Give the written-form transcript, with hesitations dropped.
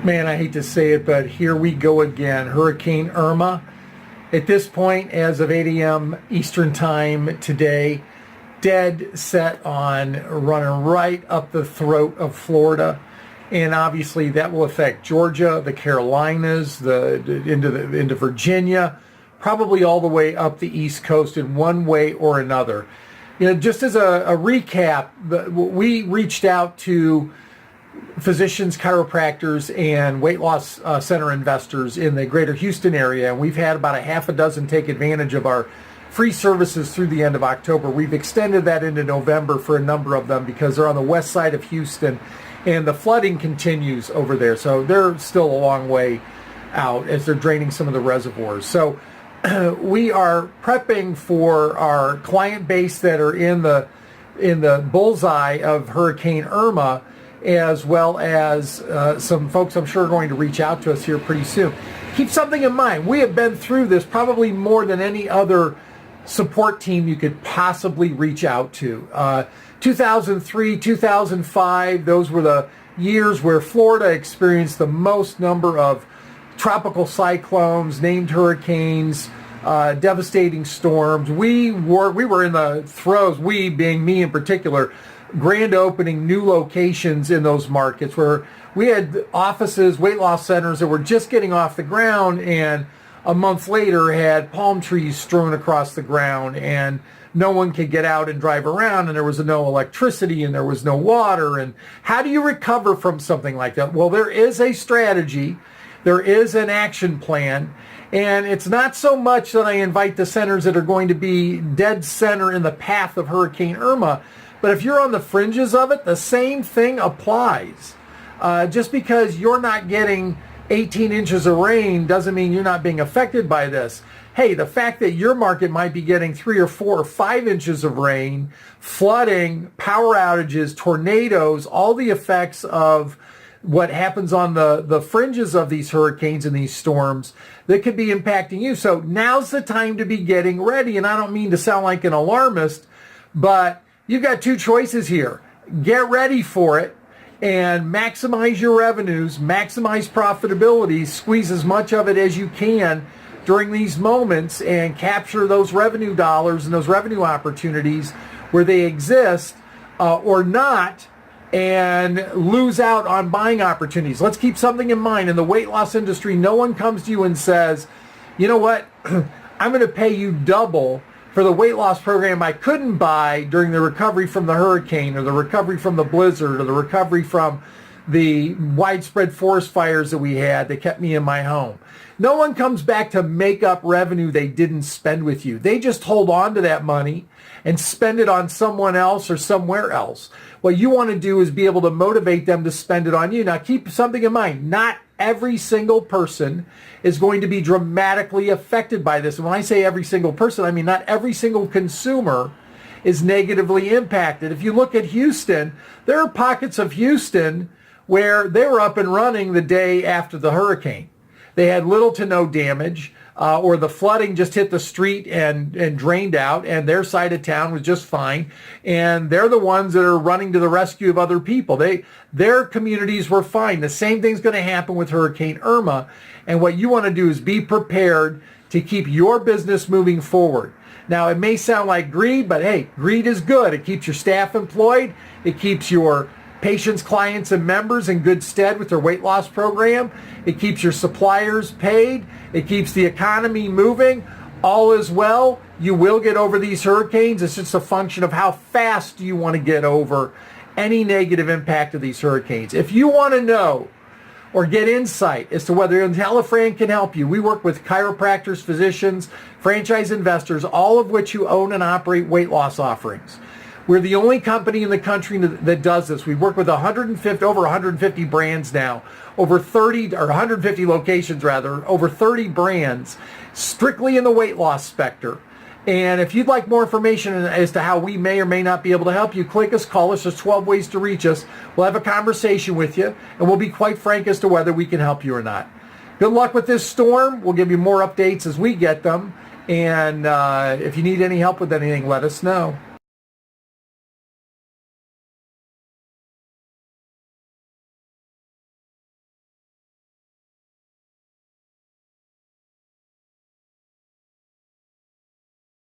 Man, I hate to say it, but here we go again. Hurricane Irma. At this point, as of 8 a.m. Eastern Time today, dead set on running right up the throat of Florida. And obviously that will affect Georgia, the Carolinas, into Virginia, probably all the way up the East Coast in one way or another. Just as a recap, we reached out to physicians, chiropractors, and weight loss center investors in the greater Houston area, and we've had about a half a dozen take advantage of our free services through the end of October. We've extended that into November for a number of them because they're on the west side of Houston, and the flooding continues over there, so they're still a long way out as they're draining some of the reservoirs. So we are prepping for our client base that are in the bullseye of Hurricane Irma, as well as some folks I'm sure are going to reach out to us here pretty soon. Keep something in mind. We have been through this probably more than any other support team you could possibly reach out to. 2003, 2005, those were the years where Florida experienced the most number of tropical cyclones, named hurricanes, devastating storms. We were in the throes, we being me in particular, grand opening new locations in those markets where we had offices, weight loss centers that were just getting off the ground, and a month later had palm trees strewn across the ground, and no one could get out and drive around, and there was no electricity, and there was no water. And how do you recover from something like that? Well, there is a strategy. There is an action plan. And it's not so much that I invite the centers that are going to be dead center in the path of Hurricane Irma, but if you're on the fringes of it, the same thing applies. Just because you're not getting 18 inches of rain doesn't mean you're not being affected by this. Hey, the fact that your market might be getting 3 or 4 or 5 inches of rain, flooding, power outages, tornadoes, all the effects of what happens on the fringes of these hurricanes and these storms that could be impacting you. So now's the time to be getting ready. And I don't mean to sound like an alarmist, but you've got two choices here. Get ready for it and maximize your revenues, maximize profitability, squeeze as much of it as you can during these moments and capture those revenue dollars and those revenue opportunities where they exist, or not, and lose out on buying opportunities. Let's keep something in mind. In the weight loss industry, no one comes to you and says, you know what, I'm going to pay you double for the weight loss program I couldn't buy during the recovery from the hurricane, or the recovery from the blizzard, or the recovery from the widespread forest fires that we had that kept me in my home. No one comes back to make up revenue they didn't spend with you. They just hold on to that money and spend it on someone else or somewhere else. What you want to do is be able to motivate them to spend it on you. Now, keep something in mind. Not every single person is going to be dramatically affected by this. And when I say every single person, I mean not every single consumer is negatively impacted. If you look at Houston, there are pockets of Houston where they were up and running the day after the hurricane. They had little to no damage, or the flooding just hit the street and drained out, and their side of town was just fine. And they're the ones that are running to the rescue of other people. Their communities were fine. The same thing's going to happen with Hurricane Irma. And what you want to do is be prepared to keep your business moving forward. Now, it may sound like greed, but hey, greed is good. It keeps your staff employed. It keeps your patients, clients, and members in good stead with their weight loss program. It keeps your suppliers paid. It keeps the economy moving. All is well. You will get over these hurricanes. It's just a function of how fast do you want to get over any negative impact of these hurricanes. If you want to know or get insight as to whether intelliFRAN can help you, we work with chiropractors, physicians, franchise investors, all of which who own and operate weight loss offerings. We're the only company in the country that does this. We work with over 150 brands now, over 30, or 150 locations rather, over 30 brands, strictly in the weight loss spectrum. And if you'd like more information as to how we may or may not be able to help you, click us, call us. There's 12 ways to reach us. We'll have a conversation with you, and we'll be quite frank as to whether we can help you or not. Good luck with this storm. We'll give you more updates as we get them. And if you need any help with anything, let us know.